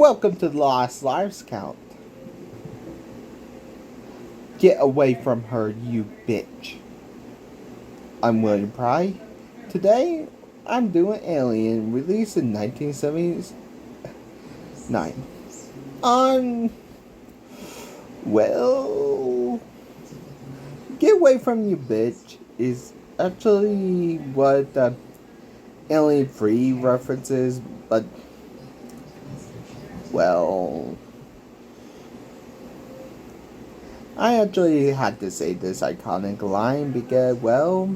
Welcome to the Lost Lives Count. Get away from her, you bitch. I'm William Pry. Today, I'm doing Alien, released in 1979. Well, Get Away From You Bitch is actually what Alien 3 references, but, well, I actually had to say this iconic line because, well,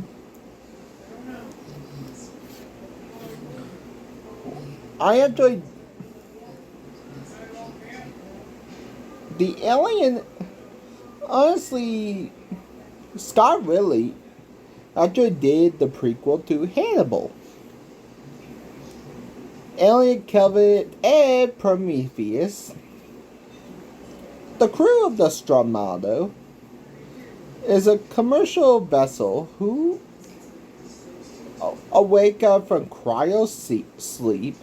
the alien, honestly, Scott Ridley actually did the prequel to Hannibal, Alien Covenant, and Prometheus. The crew of the Nostromo is a commercial vessel who awake up from cryo sleep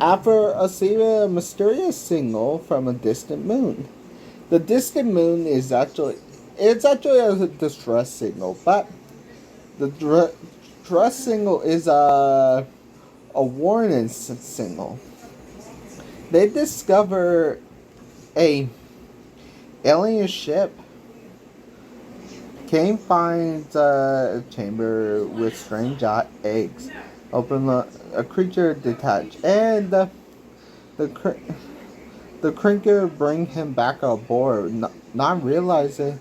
after receiving a mysterious signal from a distant moon. The distant moon is actually a distress signal, but the distress signal is a warning signal. They discover a alien ship. Kane finds a chamber with strange eggs. Open a creature detached, and the crinker bring him back aboard, not realizing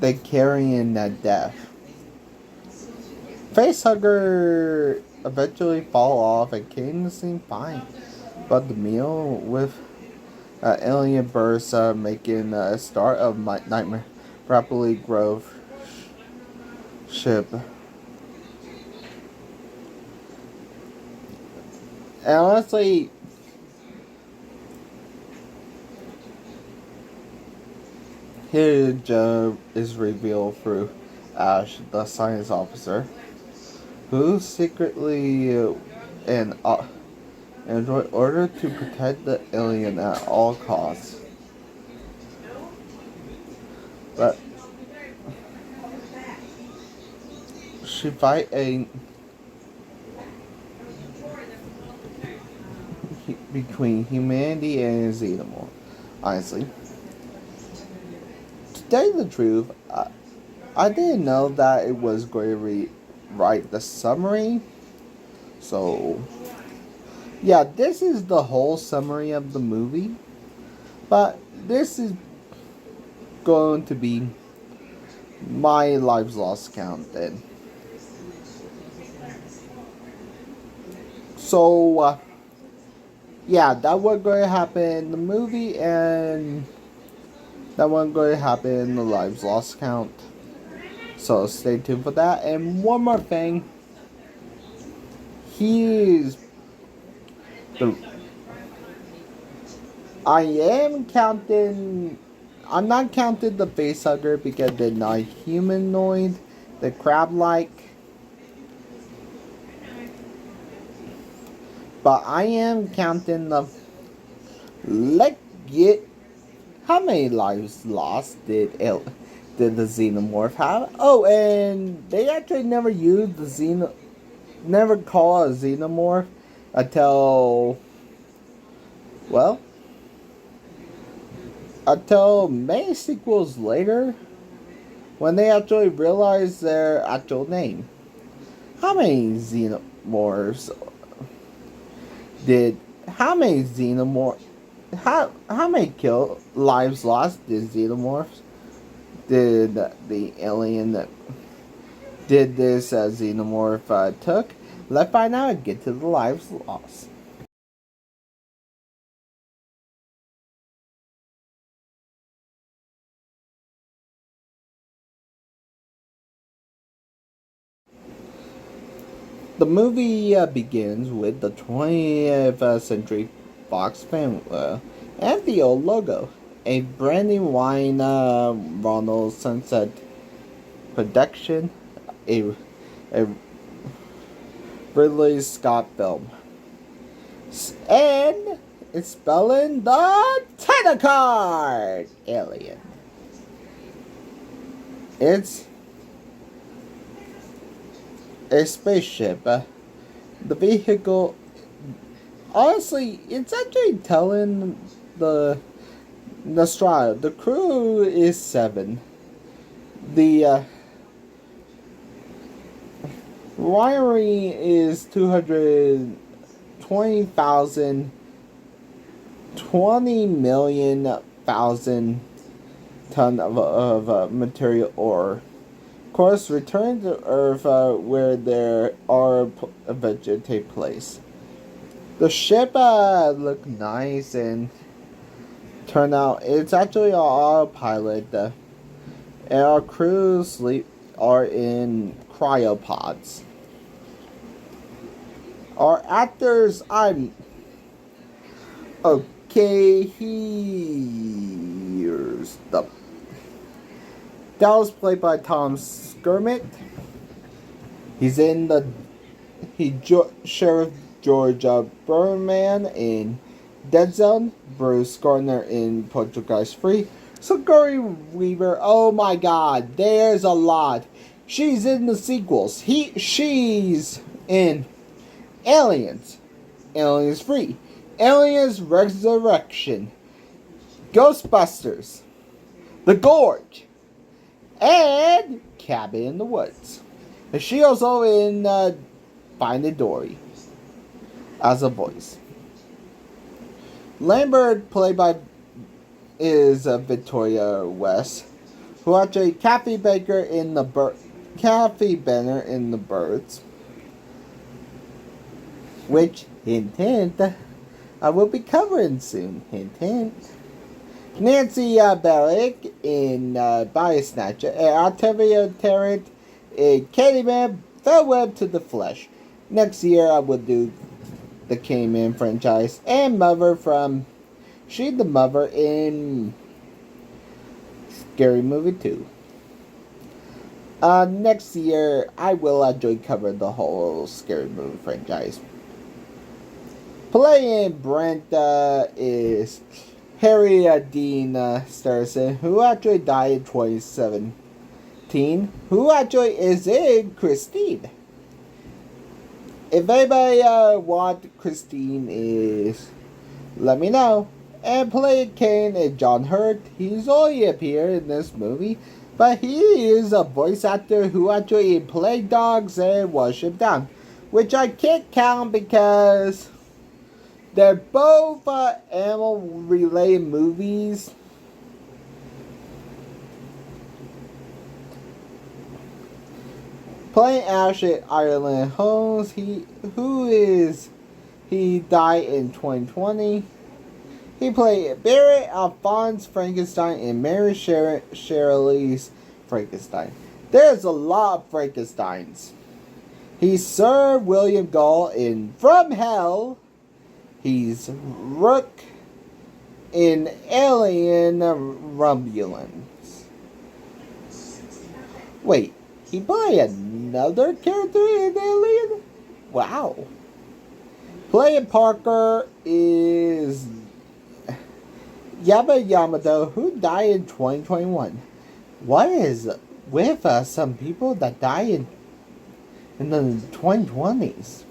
they carrying that death. Facehugger eventually fall off, and Kane seems fine, but the meal with alien bursts, making a start of my nightmare rapidly growth ship. And honestly, his job is revealed through Ash, the science officer, who secretly in order to protect the alien at all costs. But she fight between humanity and Xenomorph. Honestly, to tell you the truth, I didn't know that it was going to write the summary. So, yeah, this is the whole summary of the movie. But this is going to be my lives lost count then. So, yeah, that was going to happen in the movie, and that was going to happen in the lives lost count. So stay tuned for that. And one more thing, I'm not counting the facehugger because they're not humanoid, they're crab-like. But I am counting how many lives lost did the Xenomorph have? Oh, and they actually never used never call a Xenomorph until many sequels later, when they actually realized their actual name. How many Xenomorphs how many lives lost did Xenomorphs did the alien that did this Xenomorph took? Let's find out and get to the lives lost. The movie begins with the 20th century Fox family and the old logo, a Brandywine Ronald Sunset production, a Ridley Scott film. And It's spelling the title card. Alien. It's a spaceship. The vehicle. Honestly, it's actually telling the Nostromo. The crew is 7. The wiring is 220,000, 20 million thousand ton of material ore. Of course, return to Earth where there are adventure take place. The ship look nice and turn out it's actually an autopilot. And our crews are in cryopods. Our actors, okay, here's the... That was played by Tom Skerritt. He's in the... Sheriff George Berman in Dead Zone. Bruce Gardner in Poltergeist 3. Sigourney Weaver, oh my god, there's a lot. She's in the sequels. She's in Aliens, Aliens 3, Aliens Resurrection, Ghostbusters, The Gorge, and Cabin in the Woods. And she also in Finding Dory as a voice. Lambert, played by Victoria West, who actually Kathy Benner in the Birds, which hint hint I will be covering soon. Hint hint. Nancy Bellick in Body Snatcher, and Octavia Tarrant in Candyman, The Web to the Flesh. Next year I will do the Candyman franchise and Mother from She the Mother in Scary Movie 2. Next year I will actually cover the whole Scary Movie franchise. Playing Brent is Harry Dean Starson, who actually died in 2017, who actually is in Christine. If anybody want Christine is, let me know. And playing Kane is John Hurt. He's only appeared in this movie, but he is a voice actor who actually played dogs and Worship Down, which I can't count because they're both animal-related movies. Playing Ashley Ireland Holmes, he died in 2020. He played Barry Alphonse Frankenstein and Mary Shirley's Frankenstein. There's a lot of Frankensteins. He's Sir William Gall in From Hell. He's Rook in Alien Romulans. Wait, he played another character in Alien? Wow. Playing Parker is Yaba Yamato, who died in 2021. What is with some people that died in the 2020s?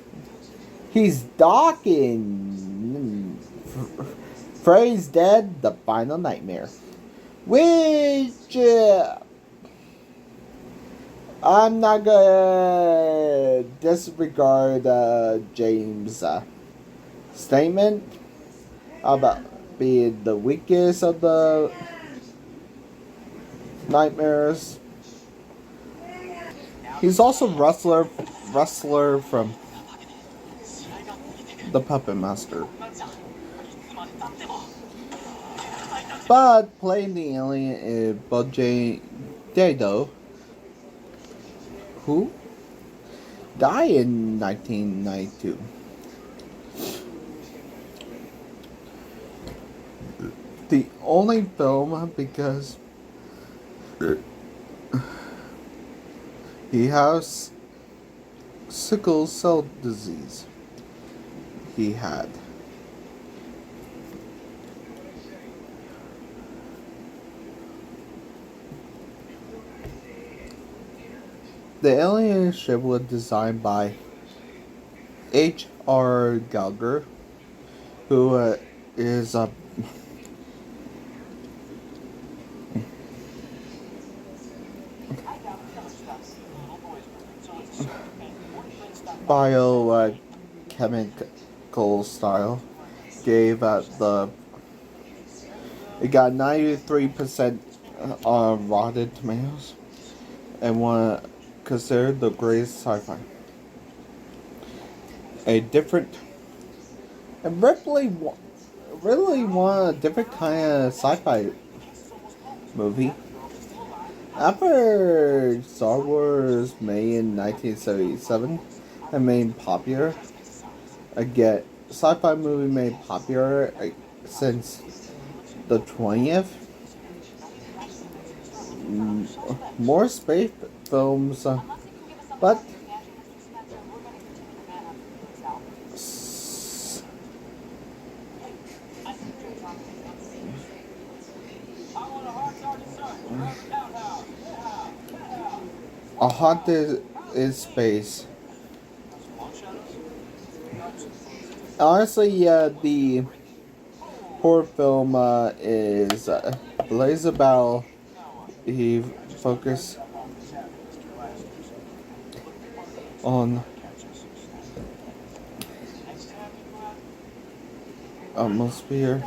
He's Doc in Freddy's Dead, The Final Nightmare. Which I'm not gonna disregard James' statement about being the weakest of the nightmares. He's also wrestler from The Puppet Master. But playing the alien is Bojay Dado, who died in 1992. The only film because he has sickle cell disease. He had. The alien ship was designed by H.R. Geiger, who is a biochemical style. Gave it got 93% on Rotten Tomatoes and one considered the greatest sci-fi. A different and Ripley really want a different kind of sci-fi movie. After Star Wars made in 1977 and made popular, again, sci-fi movie made popular since the 20th. More space films, but A Haunted in Space. Honestly, the horror film is Blaze about he focus on atmosphere,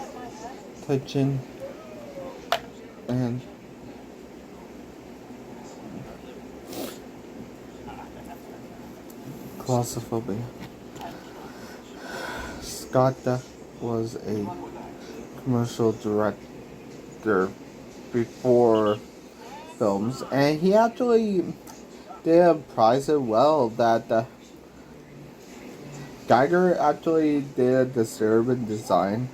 touching, and claustrophobia. Scott was a commercial director before films, and he actually did prize it well. That Geiger actually did a disturbing design,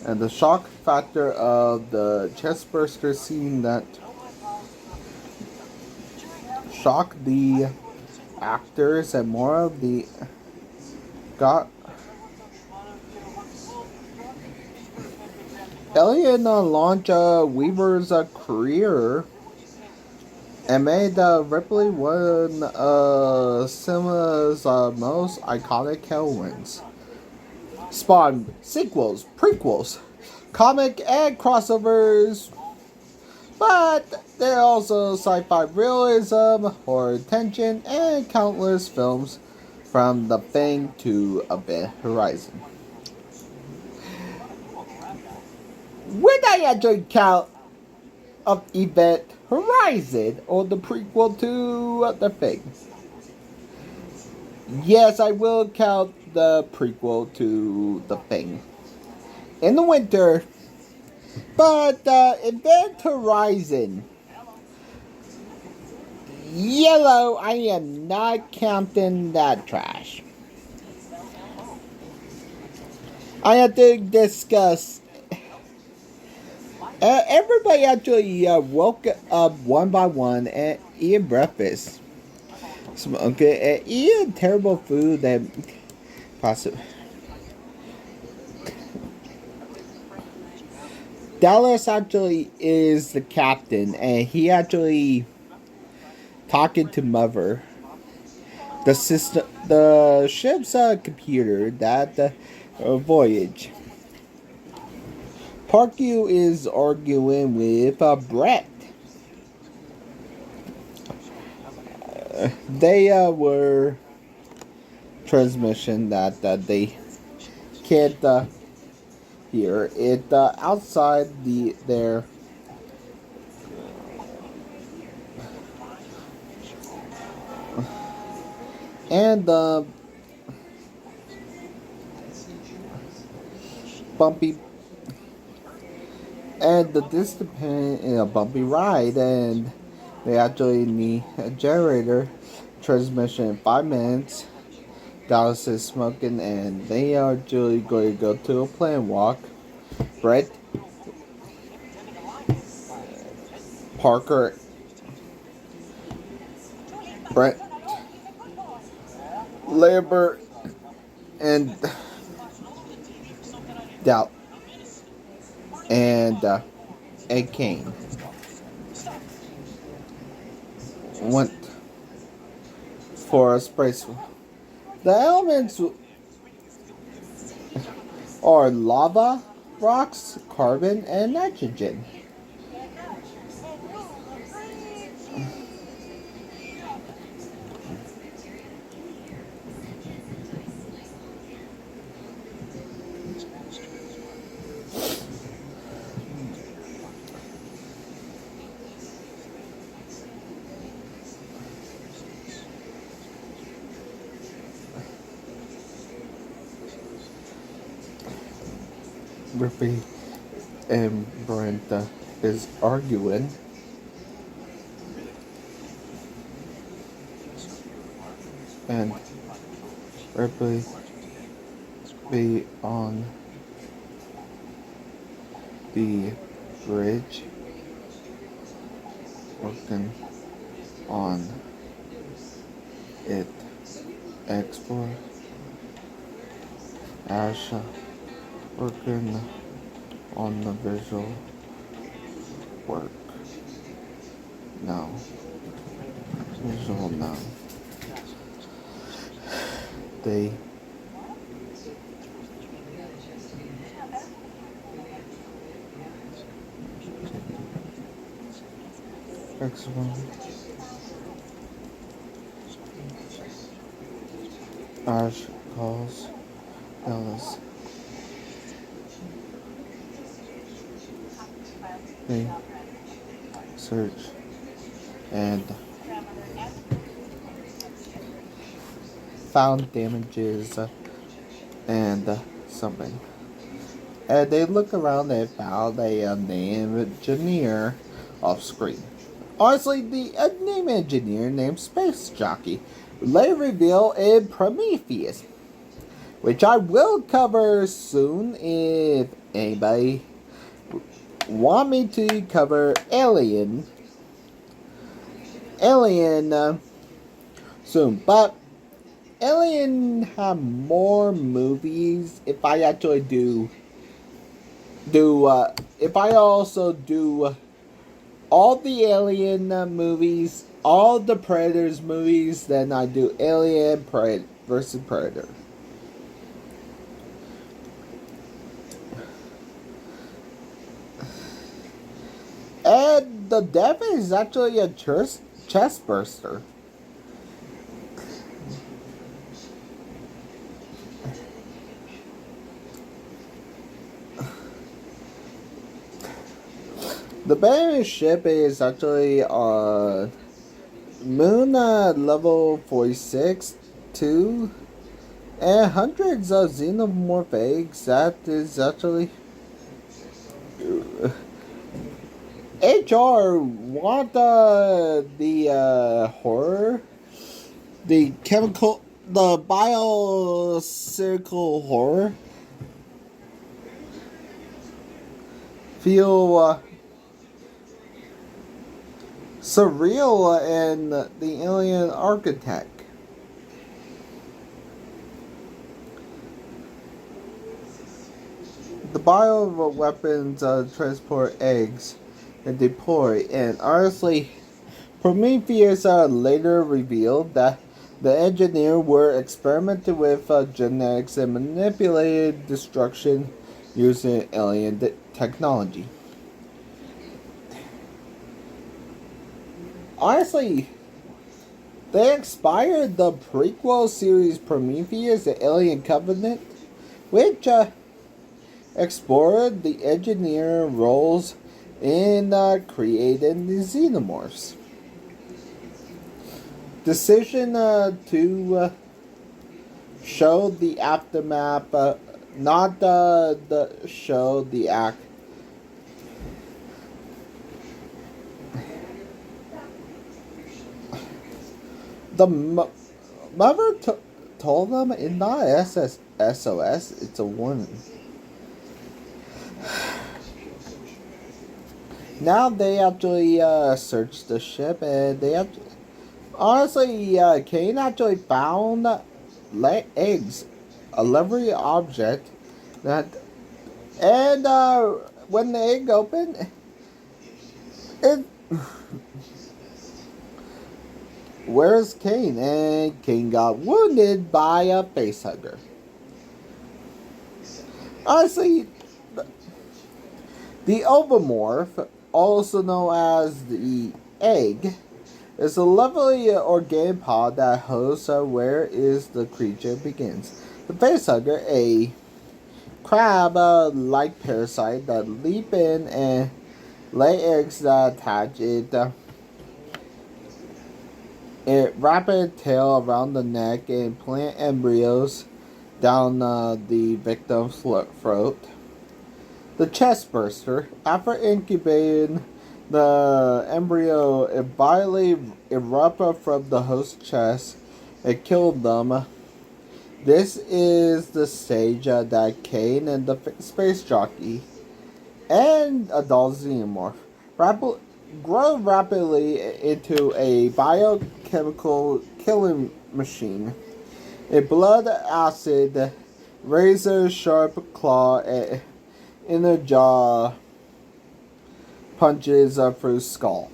and the shock factor of the chestburster scene that shocked the actors and more of the got Alien launched Weaver's career and made Ripley one of cinema's most iconic heroines. Spawned sequels, prequels, comic and crossovers, but there are also sci-fi realism, horror tension, and countless films from The Thing to Event Horizon. Would I actually count of Event Horizon or the prequel to The Thing? Yes, I will count the prequel to The Thing. In the winter, but Event Horizon. Yellow, I am not counting that trash. I have to discuss. Everybody actually woke up one by one and eat breakfast. Okay, eat terrible food that possibly. Dallas actually is the captain, and he actually talking to Mother. The system, the ship's computer that voyage. Parkview is arguing with Brett. They were transmission that they can't hear it outside their and bumpy. And this depends in a bumpy ride, and they actually need a generator transmission in 5 minutes. Dallas is smoking, and they are actually going to go to a plane walk. Brett, Parker, Brett, Lambert, and Doubt. And Ed Kane went for a space. The elements are lava, rocks, carbon, and nitrogen. Ripley and Brenda is arguing. And Ripley be on the bridge working on it. Explore Asha working on the visual work now. Visual now. They excellent. Ash calls Dallas. They search and found damages and something. And they look around and found a name engineer off screen. Honestly, the name engineer named Space Jockey later revealed in Prometheus, which I will cover soon if anybody want me to cover Alien soon. But Alien have more movies. If I actually if I also do all the Alien movies, all the Predators movies, then I do Alien versus Predator. And the death is actually a chest burster. The Banner ship is actually on Moon level 46-2 and hundreds of Xenomorph eggs. That is actually HR want the horror, the chemical, the biocircle horror feel surreal in the alien architect. The bioweapons transport eggs and deploy, and honestly, Prometheus later revealed that the engineer were experimented with genetics and manipulated destruction using alien technology. Honestly, they inspired the prequel series Prometheus, the Alien Covenant, which explored the engineer roles in creating the Xenomorphs. Decision to show the aftermath, not the show the act. The mother told them it's not SOS, it's a warning. Now they actually searched the ship, and they actually, honestly, Kane actually found eggs, a lovely object that, and when the egg opened, where's Kane? And Kane got wounded by a facehugger. Honestly, the Ovomorph, also known as the egg, is a lovely organic pod that hosts where is the creature begins. The facehugger, a crab-like parasite that leap in and lay eggs that attach it wrap its tail around the neck and plant embryos down the victim's throat. The chest burster, after incubating the embryo, it violently erupted from the host's chest and killed them. This is the stage that Kane and the space jockey and adult Xenomorph grow rapidly into a biochemical killing machine. A blood acid, razor sharp claw, inner jaw punches through skull.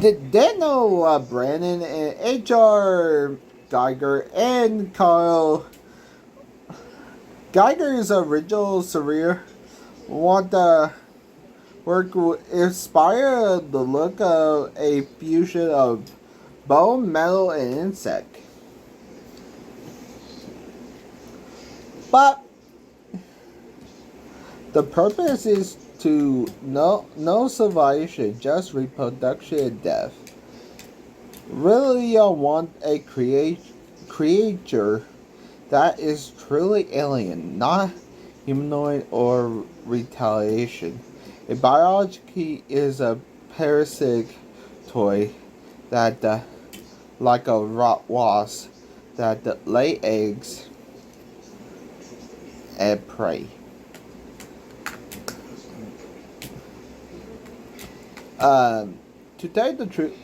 Daniel Brandon and H.R. Geiger and Carl Geiger's original career want to work inspire the look of a fusion of bone, metal, and insect. But the purpose is to no survivation, just reproduction and death. Really, you want a creature that is truly alien, not humanoid or retaliation. A biology is a parasitic toy that, like a rot wasp, that lay eggs and prey. To tell you the truth,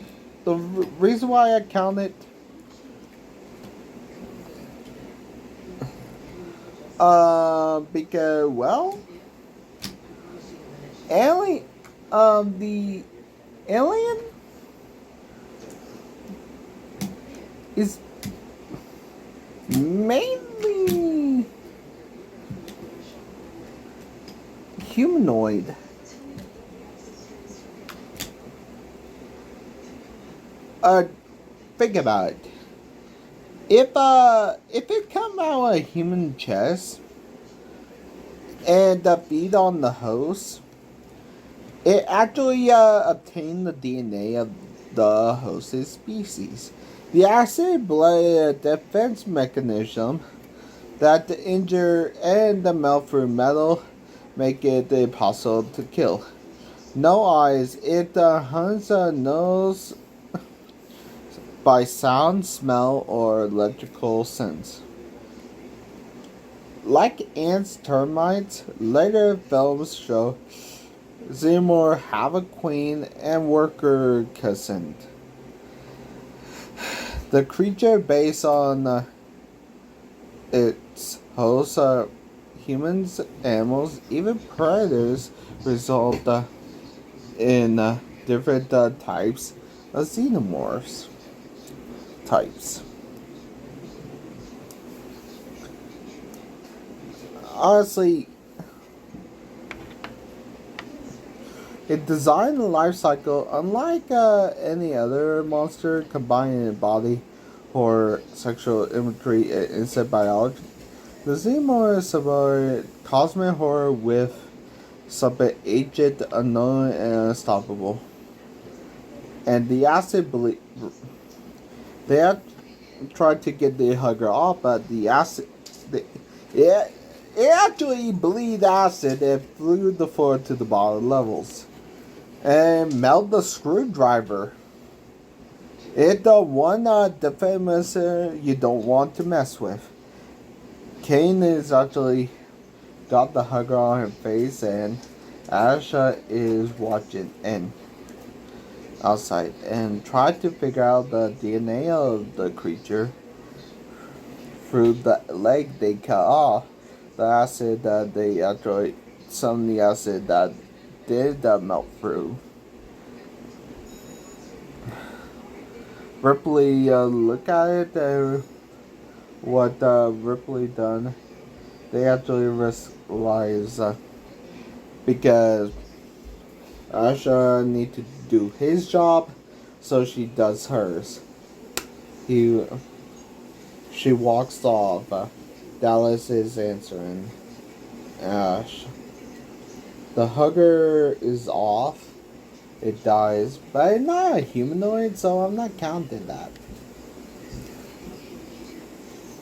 the reason why I count it, because, well, the alien is mainly humanoid. Think about it. If it come out of a human chest and feed on the host, it actually obtained the DNA of the host's species. The acid blood defense mechanism that the injure and the melt through metal make it impossible to kill. No eyes, it hunts nose by sound, smell, or electrical sense. Like ants, termites, later films show Xenomorph have a queen and worker cousin. The creature based on its hosts, humans, animals, even predators, result in different types of xenomorphs. Honestly, it designed the life cycle unlike any other monster, combining a body horror, sexual imagery, and insect biology. The Xenomorph is about cosmic horror with something ancient, unknown, and unstoppable. And the acid they have tried to get the hugger off, but the acid, it actually bleed acid and flew the floor to the bottom levels. And melt the screwdriver. It's the one defense you don't want to mess with. Kane is actually got the hugger on her face, and Asha is watching and outside and tried to figure out the DNA of the creature through the leg they cut off. The acid that they actually, some of the acid that did melt through. Ripley look at it, and what Ripley done, they actually risk lives because Asha need to do his job, so she does hers. She walks off. Dallas is answering Ash. The hugger is off. It dies, but it's not a humanoid, so I'm not counting that.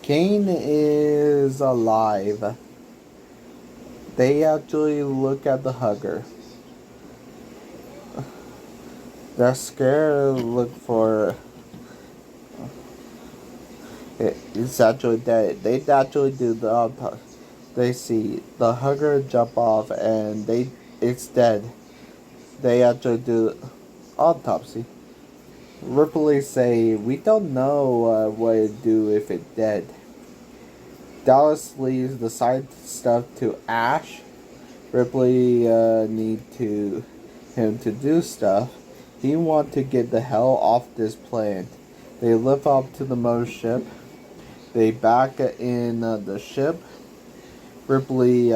Kane is alive. They actually look at the hugger. They're scared, look for it's actually dead. They actually do the autopsy. They see the hugger jump off and it's dead. They actually do autopsy. Ripley say, we don't know what it'd do if it dead. Dallas leaves the side stuff to Ash. Ripley need him to do stuff. He want to get the hell off this planet. They lift up to the mothership. They back in the ship. Ripley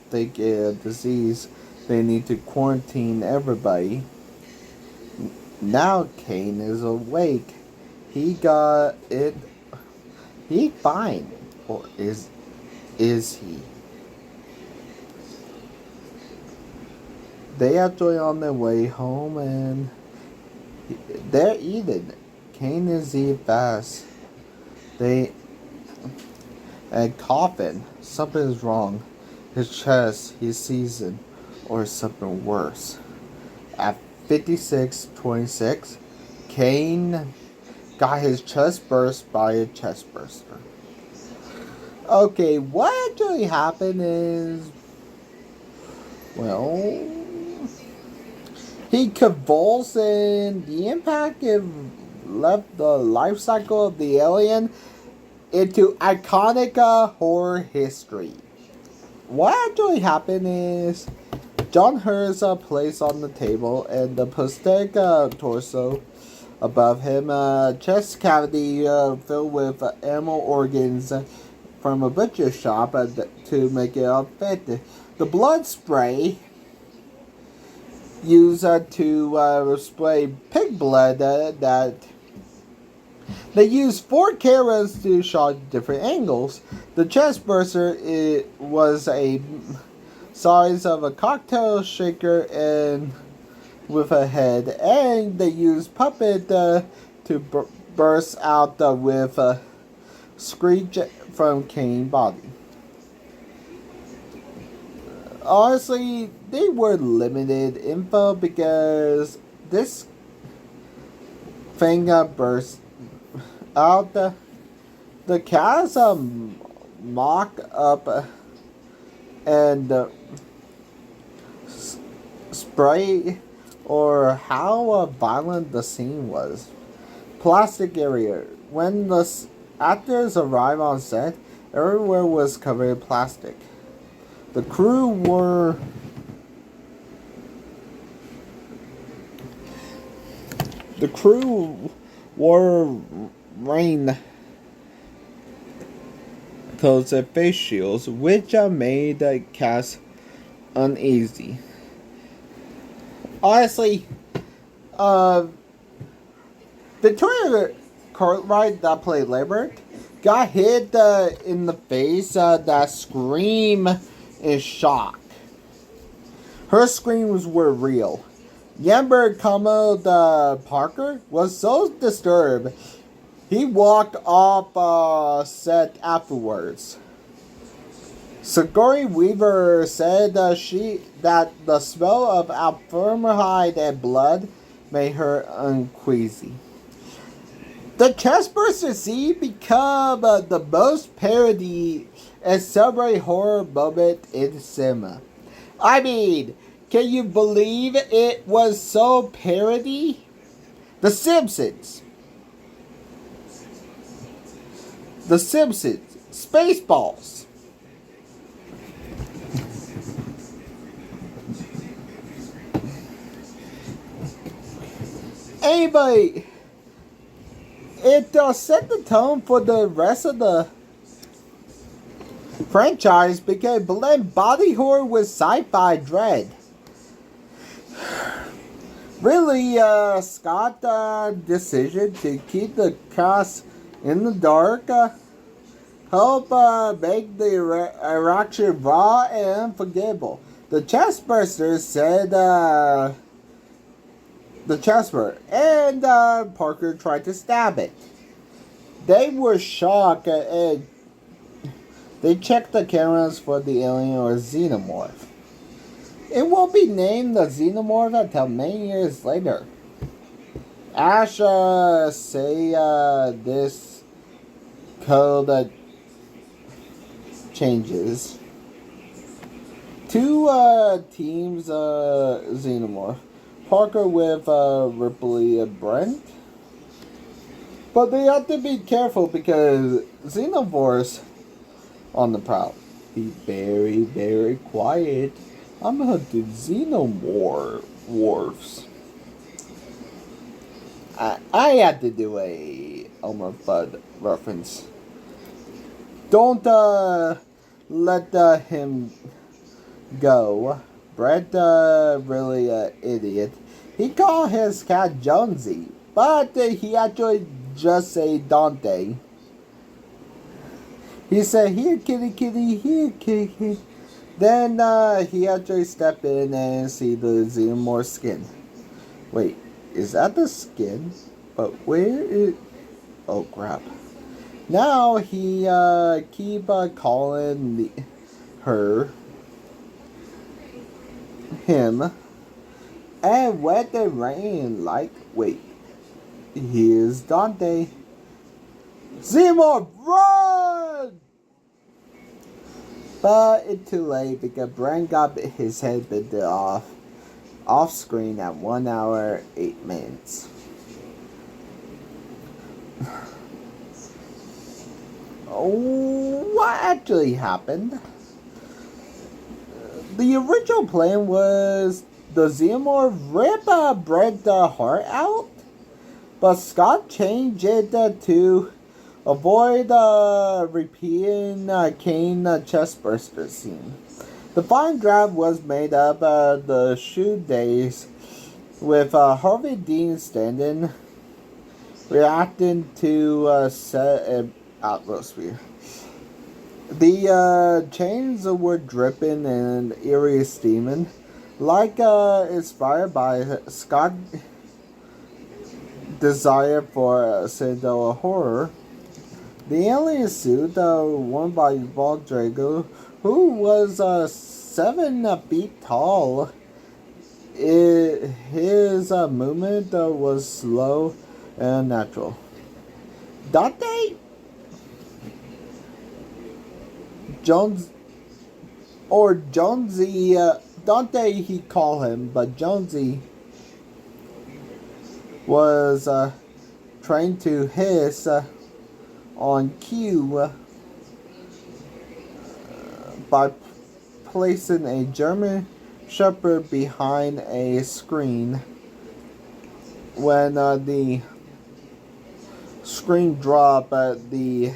think a disease. They need to quarantine everybody. Now Kane is awake. He got it. He fine, or is he? They actually on their way home and they're eating. Kane is eating fast. And coughing. Something is wrong. His chest, he's seasoned, or something worse. At 56:26, Kane got his chest burst by a chest burster. Okay, what actually happened is, well, he convulsed and the impact left the life cycle of the alien into iconic horror history. What actually happened is John Hur's placed on the table and the prosthetic torso above him, chest cavity filled with animal organs from a butcher shop to make it fit. The blood spray used to spray pig blood that they used 4 cameras to shot different angles. The chest burster was a size of a cocktail shaker and with a head, and they used puppet to burst out with a screech from Kane's body. Honestly, they were limited info because this thing burst out. The cast mock up and spray or how violent the scene was. Plastic area. When the actors arrived on set, everywhere was covered in plastic. The crew wore rain coats and face shields, which made the cast uneasy. Honestly, Victoria Cartwright that played Lambert got hit in the face. That scream in shock. Her screams were real. Yamber the Parker was so disturbed he walked off set afterwards. Sigourney Weaver said that the smell of formaldehyde and blood made her uneasy. The chestburster scene became the most parody and celebrate horror moment in cinema. I mean, can you believe it was so parody? The Simpsons. Spaceballs. Anybody It set the tone for the rest of the franchise because it blend body horror with sci-fi dread. Really, Scott's decision to keep the cast in the dark help make the interaction raw and unforgettable. The chestburster said the chestburster and Parker tried to stab it. They were shocked and they checked the cameras for the alien or Xenomorph. It won't be named the Xenomorph until many years later. Ash say this code changes. Two teams Xenomorph. Parker with Ripley and Brent. But they have to be careful because Xenomorphs on the prowl. Be very, very quiet. I'm hunting Xenomorphs. I had to do a Elmer Fudd reference. Don't let him go. Brett really idiot. He called his cat Jonesy, but he actually just say Dante. He said, "Here, kitty, kitty, here, kitty." Then he actually stepped in and see the Xenomorph skin. Wait, is that the skin? But where is... Oh, crap. Now he keep calling him, and wet the rain like... Wait, here's Dante. Xenomorph, run! But it's too late because Brent got his head bit off screen at 1 hour 8 minutes. What actually happened? The original plan was the Xenomorph rip Brent's heart out, but Scott changed it to avoid repeating Kane chestburster scene. The final draft was made up of the shoot days with Harvey Dean standing, reacting to set atmosphere. The chains were dripping and eerie steaming, like inspired by Scott's desire for pseudo horror. The alien suit, worn by Val Drago, who was 7 feet tall, his movement was slow and natural. Dante? Jonesy, Dante he called him, but Jonesy was trained to hiss on cue by placing a German Shepherd behind a screen. When the screen dropped, the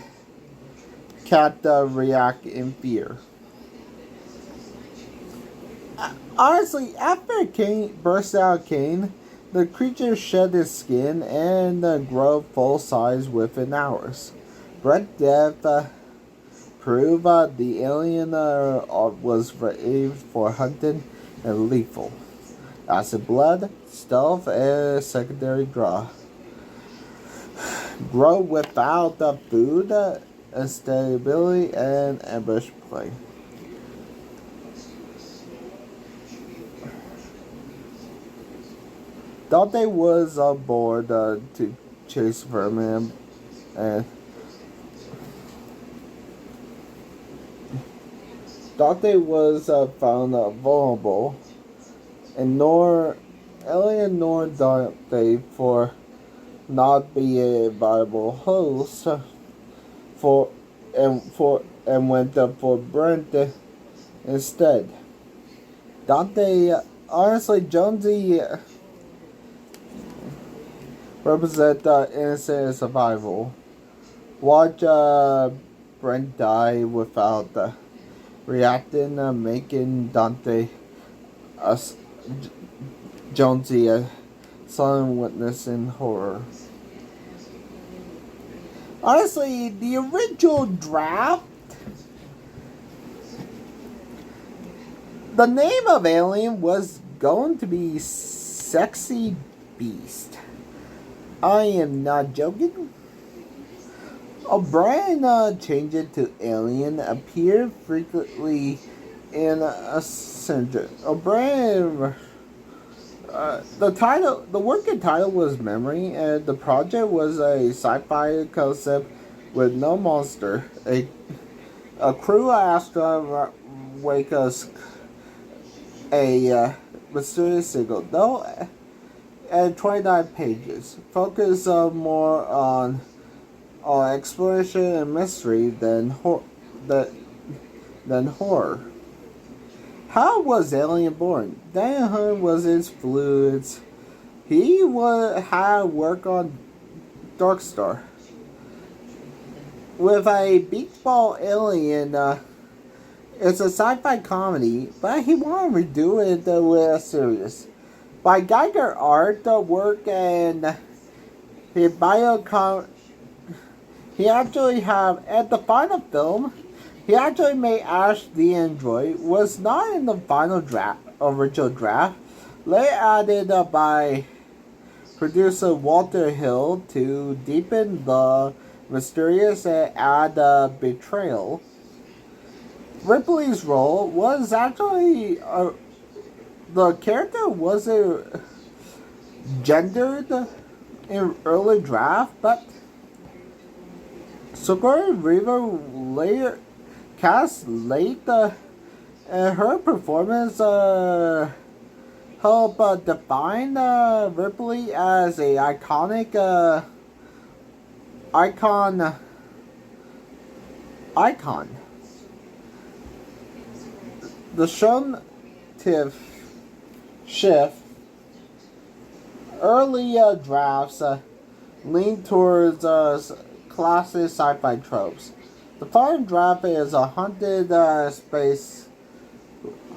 cat react in fear. Honestly, after Kane burst out Kane, the creature shed its skin and grew full size within hours. Brett Death proved the alien was ready for hunting and lethal. Acid blood, stealth, and secondary draw. Grow without the food, stability, and ambush play. Dante was on board to chase Vermin and Dante was found vulnerable, and Alien nor Dante for not be a viable host and went up for Brent instead. Dante, honestly, Jonesy represent innocent survival. Watch Brent die without reacting, making Dante Jonesy a silent witness in horror. Honestly, the original draft, the name of Alien was going to be Sexy Beast. I am not joking. O'Brien changed it to Alien, appeared frequently in a center. O'Brien, the working title was Memory, and the project was a sci-fi concept with no monster. A crew astronaut wakes a mysterious signal, though, at 29 pages, focus more on exploration and mystery than horror. How was Alien born? Dan Hunt was its fluids. He had work on Dark Star. With a beachball alien, it's a sci-fi comedy, but he wanted to redo it with a serious. By Geiger art, the work and the he actually have at the final film. He actually made Ash the Android was not in the original draft. Later added by producer Walter Hill to deepen the mysterious and add betrayal. Ripley's role was actually the character wasn't gendered in early draft, but Sigourney Weaver later cast late, and her performance helped define Ripley as a iconic icon. The substantive shift. Early drafts lean towards classic sci-fi tropes. The final draft is a haunted space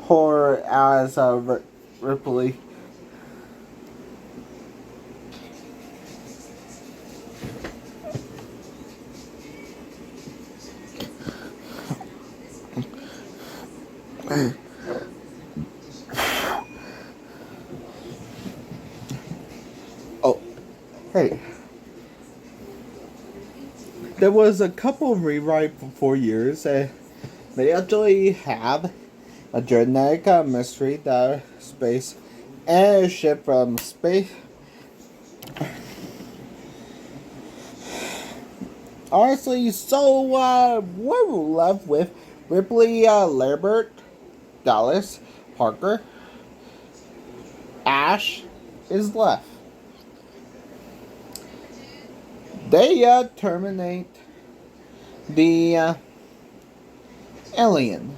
horror as Ripley. Oh, hey. There was a couple of rewrites for 4 years. They actually have a genetic mystery that space and a ship from space. Honestly, so we're left with Ripley, Lambert, Dallas, Parker, Ash is left. They terminate the alien.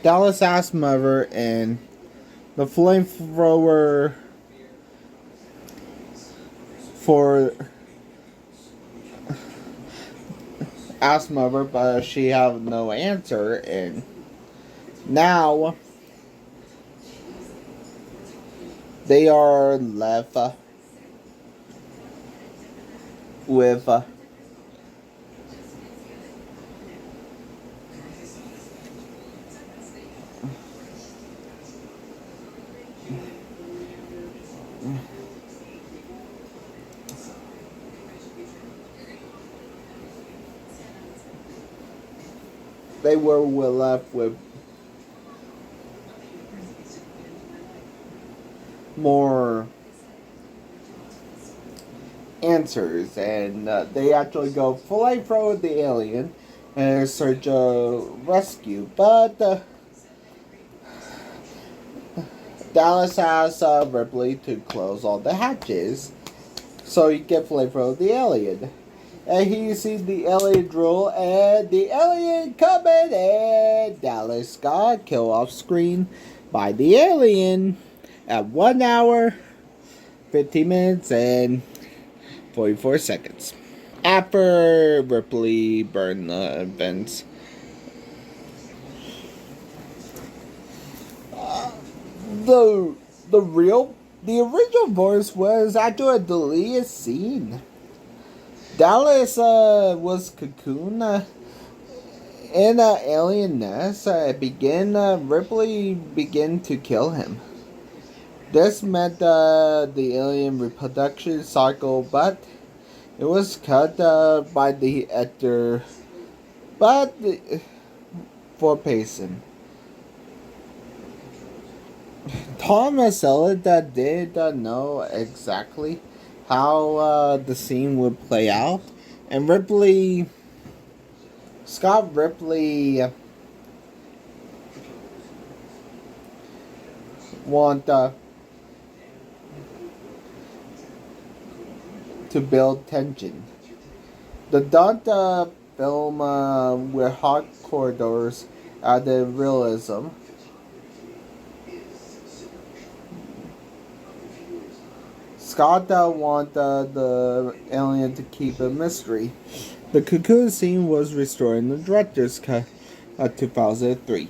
Dallas asks mother and the flamethrower for ask mother, but she have no answer, and now they are left with they were left with more answers, and they actually go fully throw the alien and search a rescue, but Dallas asks Ripley to close all the hatches so he can flamethrower the alien. And he sees the alien drool and the alien coming, and Dallas got killed off screen by the alien at 1 hour 15 minutes and 44 seconds. After Ripley burned the events, the the original voice was actually a deleted scene. Dallas was Cocoon in an alien nest. Ripley began to kill him. This meant the alien reproduction cycle, but it was cut by the editor, but for pacing. Thomas Elliott did know exactly how the scene would play out, and Scott Ripley, want to build tension. The Dante film with hot corridors added realism. Scott wanted the alien to keep a mystery. The cocoon scene was restored in the director's cut of 2003.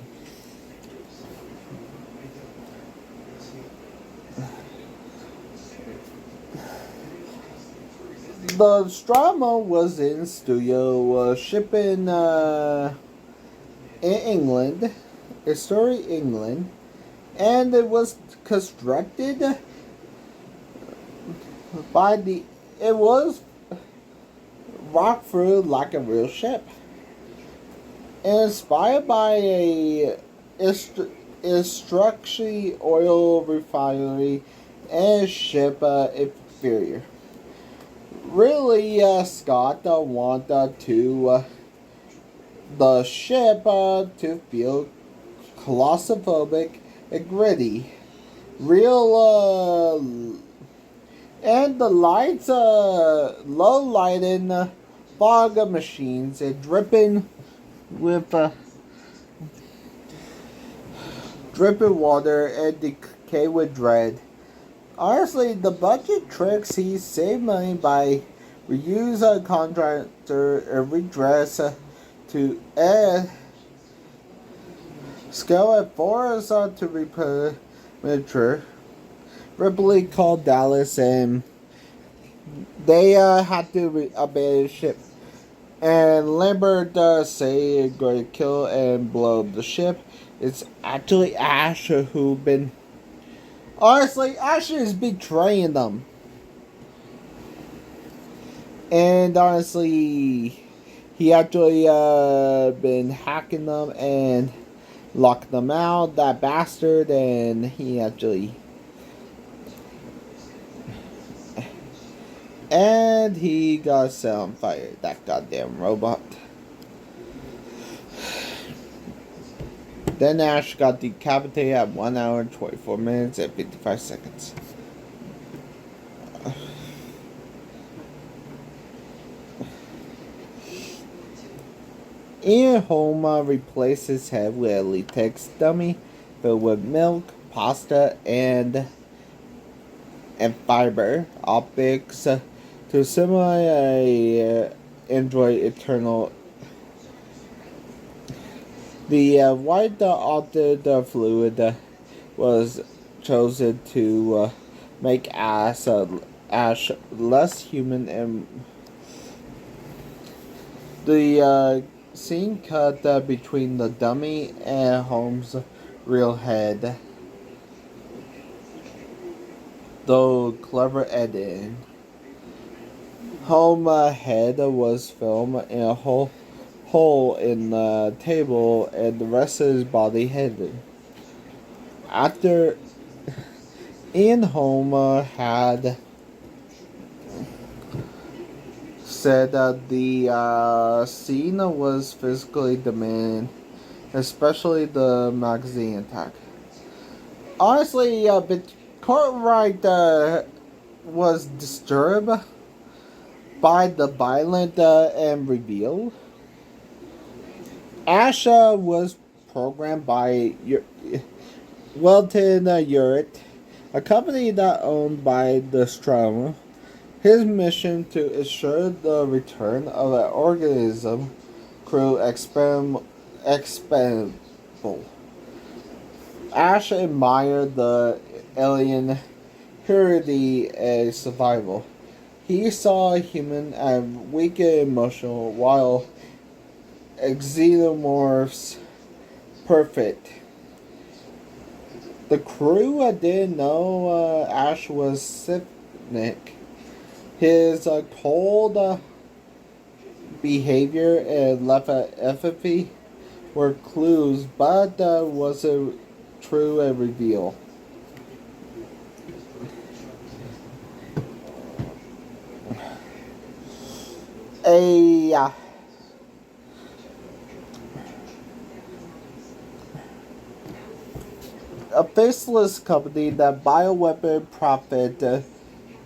The Nostromo was in studio shipping in England, Surrey, England, and it was constructed it was rocked through like a real ship. Inspired by a structurally oil refinery and ship inferior. Really, Scott wanted the ship to feel claustrophobic and gritty. Real, and the lights, low lighting fog machines, dripping with dripping water and decay with dread. Honestly, the budget tricks he saved money by reuse a contractor and redress to add scale at 4 to repair miniature. Ripley called Dallas and they had to abandon the ship. And Lambert say going to kill and blow up the ship. It's actually Ash who been. Honestly, Ash is betraying them. And honestly, he actually been hacking them and locking them out. That bastard, and he actually. And he got set on fire. That goddamn robot. Then Ash got decapitated at 1 hour, 24 minutes, and 55 seconds. Ian Holm replaced his head with a latex dummy filled with milk, pasta, and fiber optics to simulate a Android Eternal. The white altered fluid was chosen to make Ash less human, and the scene cut between the dummy and Holmes' real head. Though clever editing, Holmes' head was filmed in a hole in the table and the rest of his body hidden. After Ian Holm had said that the scene was physically demanding, especially the magazine attack. Honestly, Cartwright was disturbed by the violent and reveal. Ash was programmed by Welton Urett a company that owned by Nostromo. His mission to ensure the return of an organism crew expendable. Ash admired the alien purity and survival. He saw a human as weak and emotional, while Xenomorphs perfect. The crew didn't know Ash was cynic. His cold behavior and lack of empathy were clues, but was a true reveal. A a faceless company that bioweapon profit.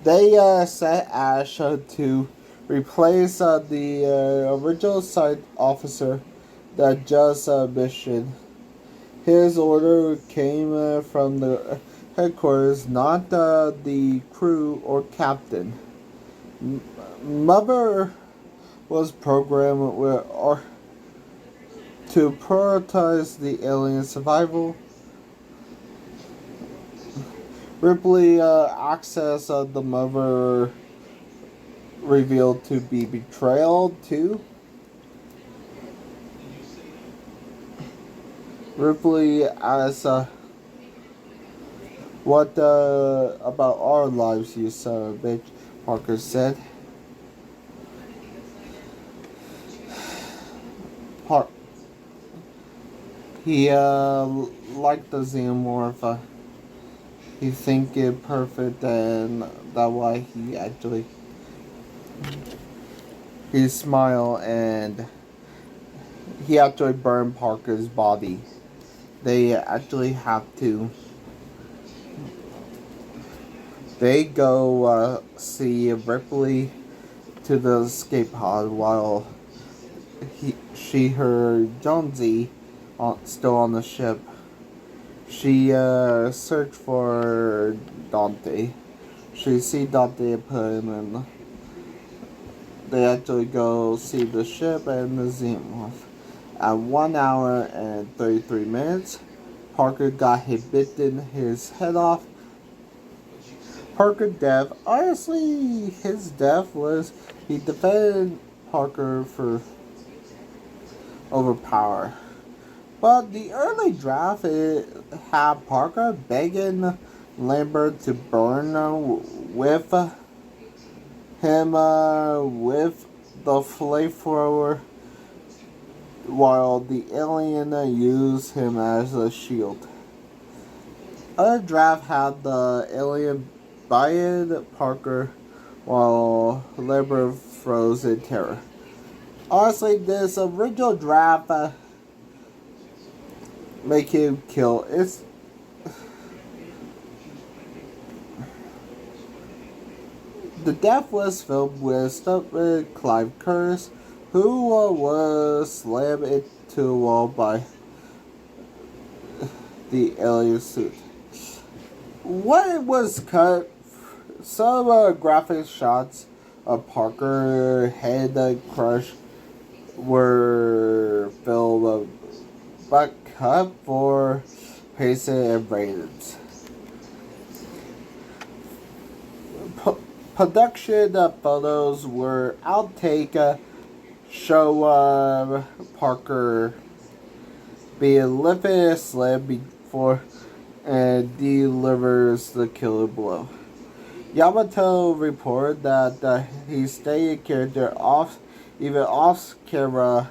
They sent Ash to replace the original site officer that just mission. His order came from the headquarters, not the crew or captain. Mother was programmed to prioritize the alien survival. Ripley access the mother revealed to be betrayal too. Ripley asks, what about our lives, you son of a bitch, Parker said. He liked the Xenomorph. He think it perfect, and that's why he smiled, and he actually burned Parker's body. They actually have to. They go see Ripley to the escape pod while she heard Jonesy still on the ship. She searched for Dante. She see Dante and put him in. They actually go see the ship and the Xenomorph. At 1 hour and 33 minutes, Parker got hit bitten his head off. Parker death. Honestly, his death was he defended Parker for overpower. But the early draft had Parker begging Lambert to burn with him with the flamethrower, while the alien used him as a shield. Other draft had the alien bite Parker while Lambert froze in terror. Honestly, this original draft make him kill. The death was filmed with stupid Clive Curtis, who was slammed into a wall by the alien suit. What was cut? Some graphic shots of Parker head crush were filmed, but cut for pacing and ratings. Production photos were outtake show Parker being lifted slammed before and delivers the killer blow. Yamato reported that he stayed character even off camera,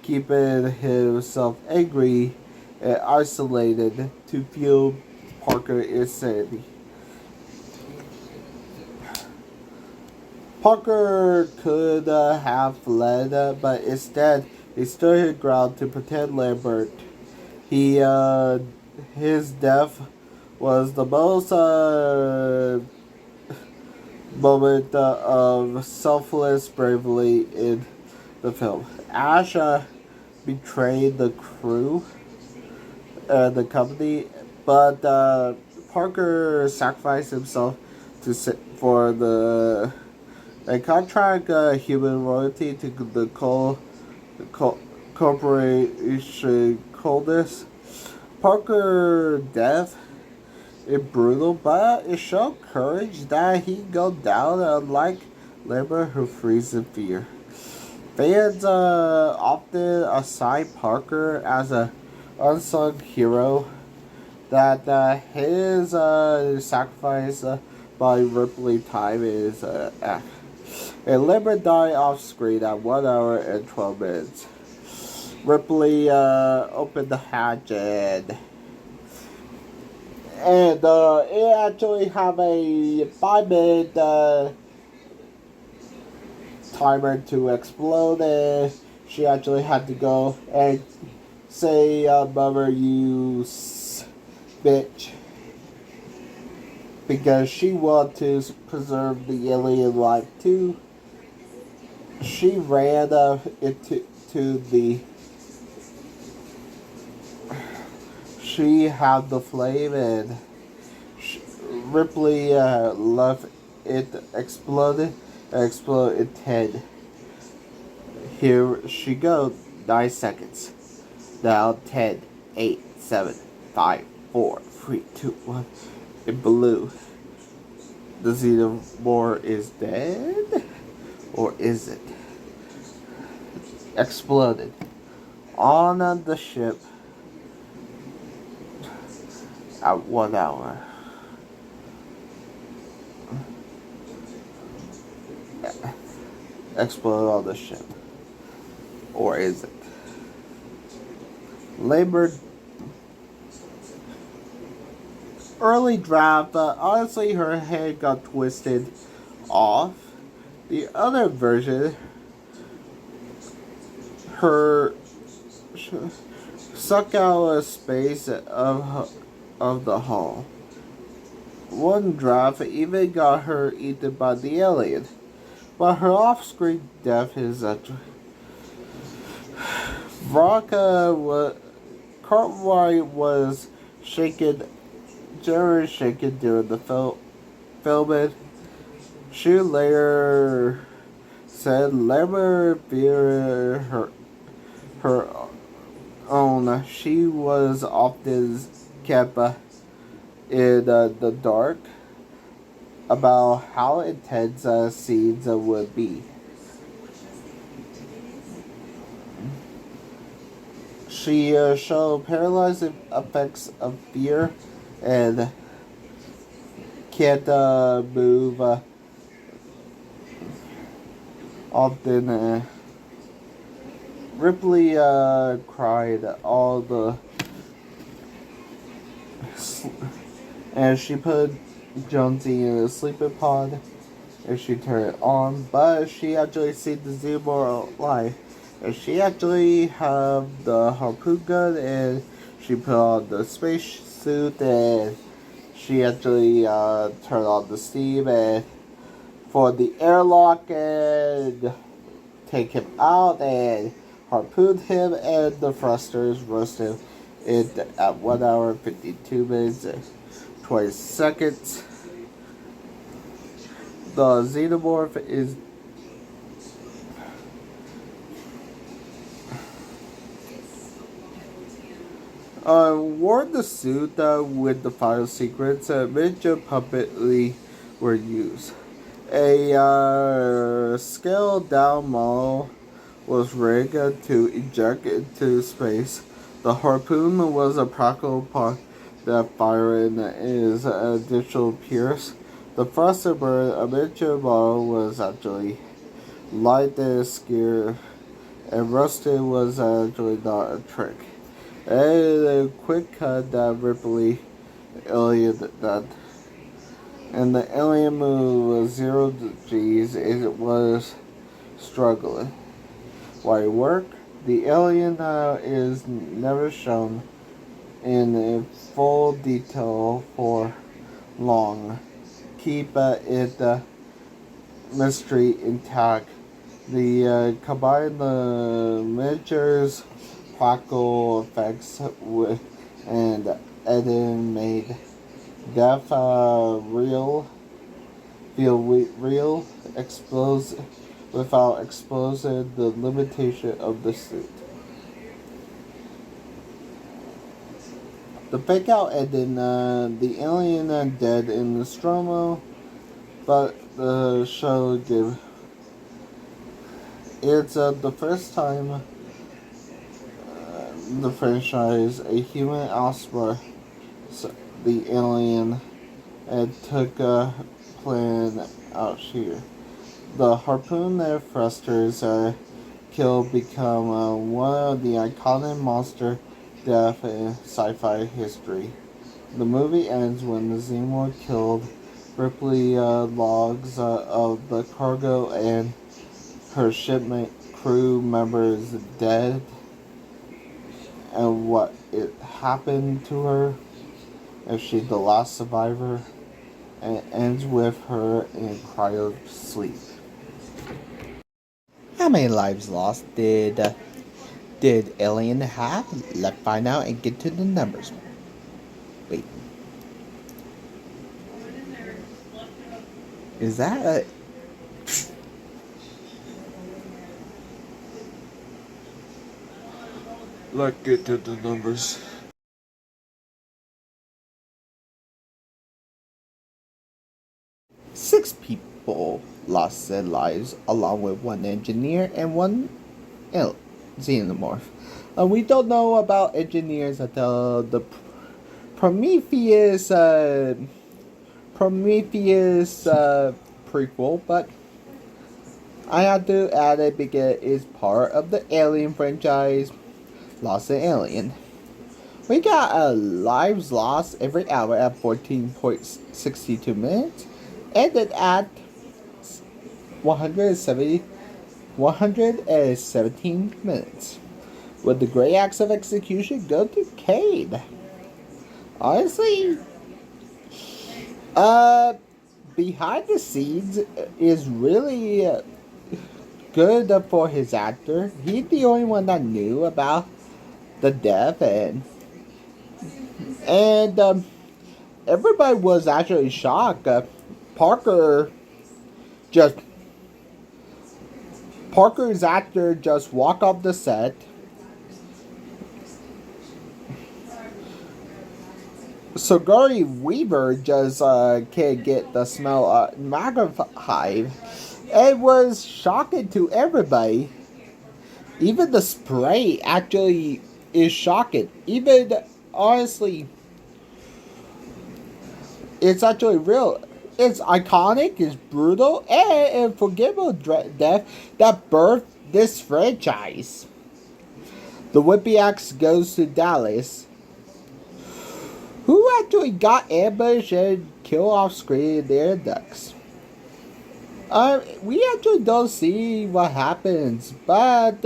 keeping himself angry and isolated to fuel Parker's insanity. Parker could have fled, but instead he stood his ground to protect Lambert. His death was the most moment of selfless bravery in the film. Ash betrayed the crew, the company, but Parker sacrificed himself for the contract human royalty to the corporation coldest. Parker death is brutal, but it showed courage that he go down unlike Labor who freezes in fear. Fans often assign Parker as a unsung hero. That his sacrifice by Ripley time is and Labor died off screen at 1 hour and 12 minutes. Ripley opened the hatch and it actually have a 5-minute timer to explode, and she actually had to go and say, "Mother, you bitch," because she wanted to preserve the alien life too. She ran into the. She had the flame, and Ripley left it exploded. Explode in 10. Here she goes. 9 seconds. Now 10, 8, 7, 5, 4, 3, 2, 1. It blew. The Xenomorph is dead? Or is it? Exploded. On the ship. At 1 hour. Explode on the ship. Or is it? Labor early draft, but honestly her head got twisted off. The other version, her suck out a space of the hull. One draft even got her eaten by the alien. But her off-screen death is Cartwright was shaken, Jerry shaken during the filming. She later said Labor feared her own. She was often kept in the dark about how intense scenes would be. She showed paralyzed effects of fear and can't move often. Ripley cried all the and she put Jonesy in a sleeping pod and she turned it on, but she actually seen the Xenomorph alive. And she actually have the harpoon gun, and she put on the space suit, and she actually turned on the steam and for the airlock and take him out and harpoon him, and the thrusters roasted it at 1 hour 52 minutes and 20 seconds. The Xenomorph is wore the suit with the final sequence. Miniature puppetry were used. A scaled down model was rigged to eject into space. The harpoon was a practical part that firing is additional pierce. The thruster bird, a miniature model, was actually light and scared, and rusted was actually not a trick. And a quick cut that Ripley alien that, and the alien move was 0 G's. It was struggling. Why work? The alien is never shown in full detail for long. Keep it mystery intact. The combine the miniatures, practical effects and editing made Death real explodes without exposing the limitation of the suit. The fake out ending, the alien dead in Nostromo, but the show gave. It's the first time the franchise a human outspur the alien and took a plan out here. The harpoon thrusters kill become one of the iconic monster death in sci-fi history. The movie ends when the Xenomorph killed Ripley logs of the cargo and her shipmate crew members dead and what it happened to her if she's the last survivor, and it ends with her in cryo sleep. How many lives lost did Alien have? Let's find out and get to the numbers. Wait. Is that a... Let's get to the numbers. Six people lost their lives, along with one engineer and one xenomorph. We don't know about engineers until the Prometheus prequel, but I have to add it because it's part of the Alien franchise. Lost an alien. We got lives lost every hour at 14.62 minutes. Ended at 117 minutes. Would the great acts of execution go to Cade? Honestly, behind the scenes is really good for his actor. He's the only one that knew about the death, and everybody was actually shocked. Parker's actor just walked off the set. Sigourney Weaver just can't get the smell magnified. It was shocking to everybody. Even the spray actually is shocking. Even, honestly, it's actually real. It's iconic, it's brutal, and unforgivable death that birthed this franchise. The Whippy Axe goes to Dallas, who actually got ambushed and killed off screen their ducks. We actually don't see what happens, but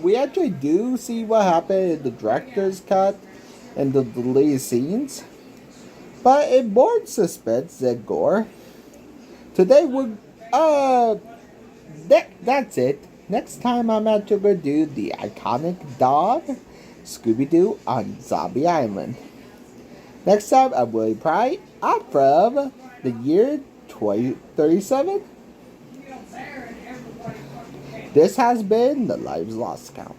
we actually do see what happened in the director's cut and the deleted scenes. But it more suspense than gore. Today that's it. Next time I'm actually gonna do the iconic dog Scooby-Doo on Zombie Island. Next time I'm Willie Pride. I'm from the year 2037. This has been the Lives Lost Count.